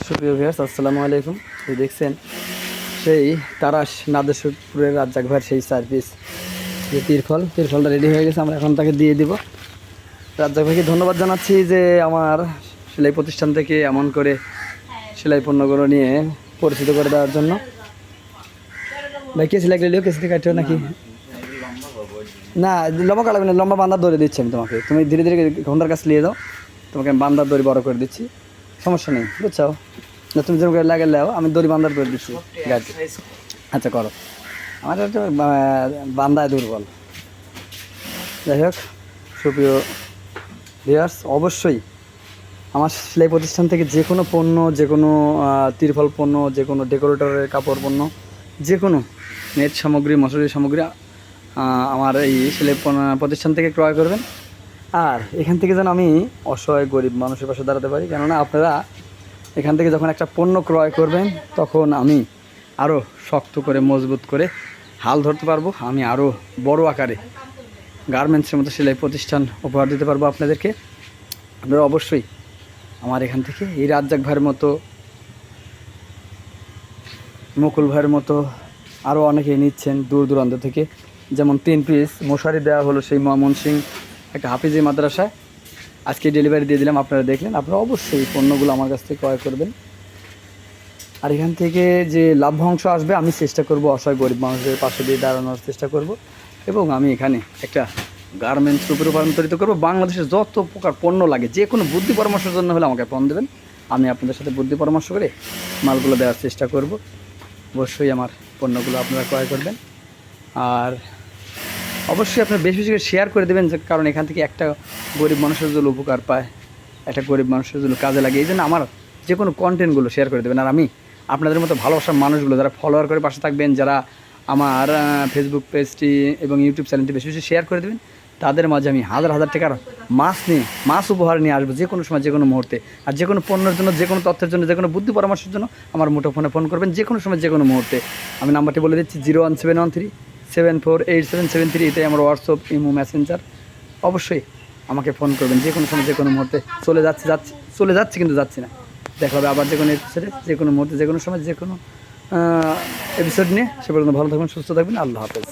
সুপ্রিয় ভিউয়ার্স, আসসালামু আলাইকুম। এই দেখছেন সেই তারাশ নাদেশ্বরপুরের রাজ্জাক ভাইয়ের সেই সার্ভিস যে তিরফলটা রেডি হয়ে গেছে। আমরা এখন তাকে দিয়ে দিব। রাজ্জাক ভাইকে ধন্যবাদ জানাচ্ছি যে আমার সেলাই প্রতিষ্ঠান থেকে এমন করে সেলাই পণ্যগুলো নিয়ে পরিচিত করে দেওয়ার জন্য। ভাই কে সেলাই করলেও কেসিতে কাটছো নাকি? না, লম্বা কাটাবে না, লম্বা বান্ধার দড়ি দিচ্ছি আমি তোমাকে। তুমি ধীরে ধীরে ঘন্টার কাছে নিয়ে যাও, তোমাকে আমি বান্ধার দড়ি বড় করে দিচ্ছি, সমস্যা নেই, বুঝছো? না তুমি যেরকম লাগে লাও, আমি দড়ি বান্ধার করে দিচ্ছি গাড়ি। আচ্ছা করো, আমার একটু বান্ধায় দুর্বল। যাই হোক, সুপ্রিয় ভিউয়ার্স, অবশ্যই আমার সেলাই প্রতিষ্ঠান থেকে যে কোনো পণ্য, যে কোনো তিরফল পণ্য, যে কোনো ডেকোরেটরের কাপড় পণ্য, যে কোনো নেট সামগ্রী, মশারি সামগ্রী আমার এই সেলাই প্রতিষ্ঠান থেকে ক্রয় করবেন। আর এখান থেকে যেন আমি অসহায় গরিব মানুষের পাশে দাঁড়াতে পারি। কেননা আপনারা এখান থেকে যখন একটা পণ্য ক্রয় করবেন, তখন আমি আরও শক্ত করে, মজবুত করে হাল ধরতে পারবো। আমি আরও বড় আকারে গার্মেন্টসের মতো সেলাই প্রতিষ্ঠান উপহার দিতে পারবো আপনাদেরকে। আপনারা অবশ্যই আমার এখান থেকে এই রাজ্জাক ভাইয়ের মতো, মুকুল ভাইয়ের মতো আরও অনেকেই নিচ্ছেন দূর দূরান্ত থেকে। যেমন 3 পিস মশারি দেওয়া হলো সেই ময়মনসিংহ একটা হাফিজি মাদ্রাসায়, আজকে ডেলিভারি দিয়ে দিলাম, আপনারা দেখলেন। আপনারা অবশ্যই পণ্যগুলো আমার কাছ থেকে ক্রয় করবেন। আর এখান থেকে যে লাভ্যাংশ আসবে, আমি চেষ্টা করব অসহায় গরিব মানুষদের পাশে দিয়ে দাঁড়ানোর চেষ্টা করব। এবং আমি এখানে একটা গার্মেন্টস রূপে রূপান্তরিত করব। বাংলাদেশের যত প্রকার পণ্য লাগে, যে কোনো বুদ্ধি পরামর্শের জন্য হলে আমাকে ফোন দেবেন, আমি আপনাদের সাথে বুদ্ধি পরামর্শ করে মালগুলো দেওয়ার চেষ্টা করব। অবশ্যই আমার পণ্যগুলো আপনারা ক্রয় করবেন। আর অবশ্যই আপনারা বেশি বেশি করে শেয়ার করে দেবেন, কারণ এখান থেকে একটা গরিব মানুষের জন্য উপকার পায়, একটা গরিব মানুষের জন্য কাজে লাগে। এই জন্য আমার যে কোনো কন্টেন্টগুলো শেয়ার করে দেবেন। আর আমি আপনাদের মতো ভালোবাসার মানুষগুলো যারা ফলোয়ার করে পাশে থাকবেন, যারা আমার ফেসবুক পেজটি এবং ইউটিউব চ্যানেলটি বেশি বেশি শেয়ার করে দেবেন, তাদের মাঝে আমি হাজার হাজার টাকার মাছ উপহার নিয়ে আসবো, যে কোনো সময়, যে কোনো মুহূর্তে। আর যে কোনো পণ্যের জন্য, যে কোনো তথ্যের জন্য, যে কোনো বুদ্ধি পরামর্শের জন্য আমার মুঠোফোনে ফোন করবেন, যে কোনো সময়, যে কোনো মুহূর্তে। আমি নাম্বারটি বলে দিচ্ছি 01713748773। এটাই আমার হোয়াটসঅ্যাপ, ইমো, মেসেঞ্জার। অবশ্যই আমাকে ফোন করবেন যে কোনো সময়, যে কোনো মুহূর্তে। চলে যাচ্ছি কিন্তু যাচ্ছি না। দেখা হবে আবার যে কোনো এপিসোডে, যে কোনো মুহূর্তে, যে কোনো সময়, যে কোনো এপিসোড নিয়ে। সে পর্যন্ত ভালো থাকবেন, সুস্থ থাকবেন। আল্লাহ হাফেজ।